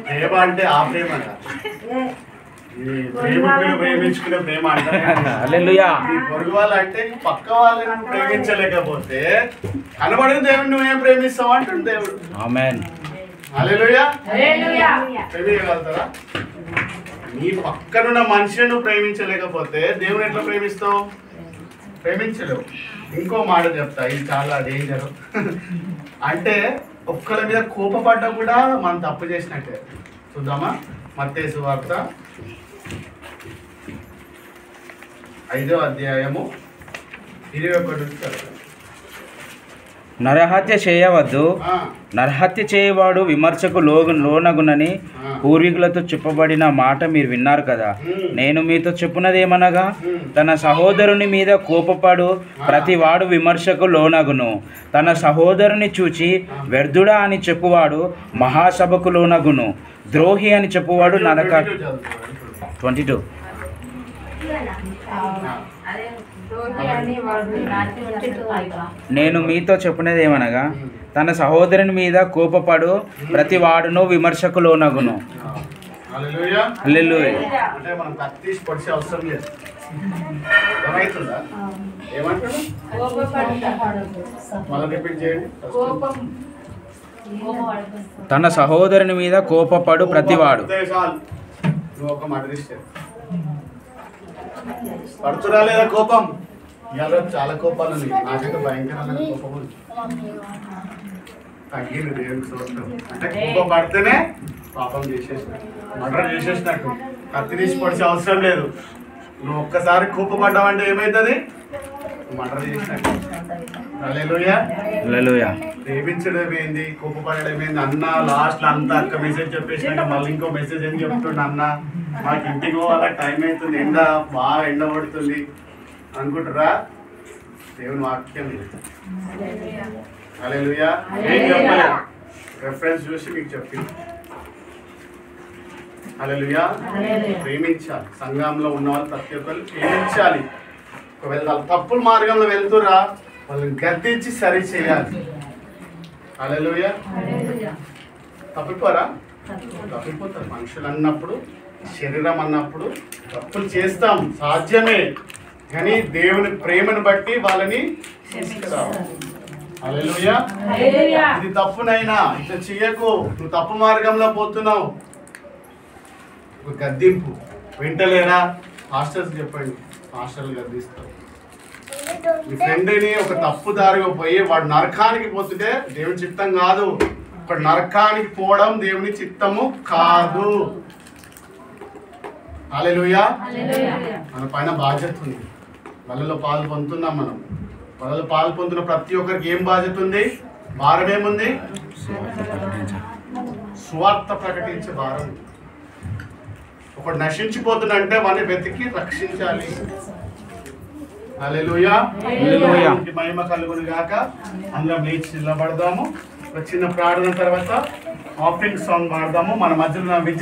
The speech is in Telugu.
ప్రేమ అంటే ఆ ప్రేమ ప్రేమికులు ప్రేమించుకునే ప్రేమ అంటే పొరుగు వాళ్ళు అంటే పక్క వాళ్ళని ప్రేమించలేకపోతే కనబడిన దేవుడిని నువ్వేం ప్రేమిస్తావు అంటుంది దేవుడు. ఆమేన్. హల్లెలూయా. ప్రేమించగలుగుతారా? నీ పక్కనున్న మనిషిని నువ్వు ప్రేమించలేకపోతే దేవుని ఎట్లా ప్రేమిస్తావు? ప్రేమించలేవు. ఇంకో మాట చెప్తా, ఇది చాలా డేంజర్. అంటే ఒక్కరి మీద కోపపడ్డా కూడా మనం తప్పు చేసినట్టే. చూద్దామా? మత్తయి సువార్త 5వ అధ్యాయము 21. నరహత్య చేయవద్దు, నరహత్య చేయవాడు విమర్శకు లోనగునని పూర్వీకులతో చెప్పబడిన మాట మీరు విన్నారు కదా. నేను మీతో చెప్పున్నదేమనగా, తన సహోదరుని మీద కోపపడు ప్రతివాడు విమర్శకు లోనగును. తన సహోదరుని చూచి వ్యర్థుడా అని చెప్పువాడు మహాసభకు లోనగును. ద్రోహి అని చెప్పువాడు నరక. 22. నేను మీతో చెప్పినది ఏమనగా, తన సహోదరుని మీద కోపపడు ప్రతి వాడును విమర్శకు లోనగును. హల్లెలూయా. అంటే మనం కత్తిసి పొడిచే అవసరం లేదు. అర్థమవుతుందా? ఏమంటాడు? మళ్ళీ రిపీట్ చేయండి. తన సహోదరుని మీద కోపపడు ప్రతివాడు. నువ్వు ఒక మాట తీస్తే పడుతురా లేదా కోపం? ఇవాళ చాలా కోపాలు ఉన్నాయి. నాకైతే భయంకరమైన కోపం ఉంది. తగ్గింది దేవునికి స్తోత్రం. అంటే కోపం పడితేనే పాపం చేసేసినట్టు, మర్డర్ చేసేసినట్టు. కత్తి తీసి పొడిచే అవసరం లేదు. నువ్వు ఒక్కసారి కోపపడ్డావంటే ఏమవుతుంది? మర్డర్ చేసినట్టు. హల్లెలూయా. హల్లెలూయా. ప్రేమించడం ఏంది, కోపపడడం ఏంది? అన్న లాస్ట్ అంతా అక్క మెసేజ్ చెప్పేసినాక మళ్ళీ ఇంకో మెసేజ్ ఏం చెప్తుండ, అన్న మాకు ఇంటికి పోవాలా, టైం అవుతుంది, ఎండ బాగా ఎండ పడుతుంది అనుకుంటారా? దేవుని వాక్యం హల్లెలూయా. ఏం చెప్పలేదు, రెఫరెన్స్ చూసి మీకు చెప్పింది. హల్లెలూయా. ప్రేమించాలి. సంఘంలో ఉన్న వాళ్ళు ప్రతి ఒక్కరు ప్రేమించాలి. ఒకవేళ వాళ్ళు తప్పుల మార్గంలో వెళ్తురా, వాళ్ళని గద్దించి సరి చేయాలి. హల్లెలూయా. తప్పిపోరా? తప్పిపోతారు. మనుషులు అన్నప్పుడు, శరీరం అన్నప్పుడు తప్పులు చేస్తాం, సాధ్యమే. కానీ దేవుని ప్రేమను బట్టి వాళ్ళని తీసుకురావాలి. హల్లెలూయా. ఇది తప్పునైనా ఇట్లా చెయ్యకు, నువ్వు తప్పు మార్గంలో పోతున్నావు. ఒక గద్దింపు వింటలేరా? హాస్టల్స్ చెప్పండి, హాస్టల్ గద్దిస్తారు. మీ ఫ్రెండ్ని ఒక తప్పు దారిగా పోయి వాడు నరకానికి పోతుంటే దేవుని చిత్తం కాదు. ఒక నరకానికి పోవడం దేవుని చిత్తము కాదు. హల్లెలూయా. మన పైన బాధ్యత ఉంది. వాళ్ళలో పాలు పొందుతున్నాం మనం. వాళ్ళలో పాలు పొందుతున్న ప్రతి ఒక్కరికి ఏం బాధ్యత ఉంది? భారం ఏముంది? సువార్త ప్రకటించే భారం. ఒకడు నశించిపోతుందంటే వాడిని వెతికి రక్షించాలి. హల్లెలూయా. మహిమ కలుగును గాక. అందరం లేచి నిలబడదాము. ఒక చిన్న ప్రార్థన తర్వాత ఆఫరింగ్ సాంగ్ పాడదాము. మన మధ్యలో విద్య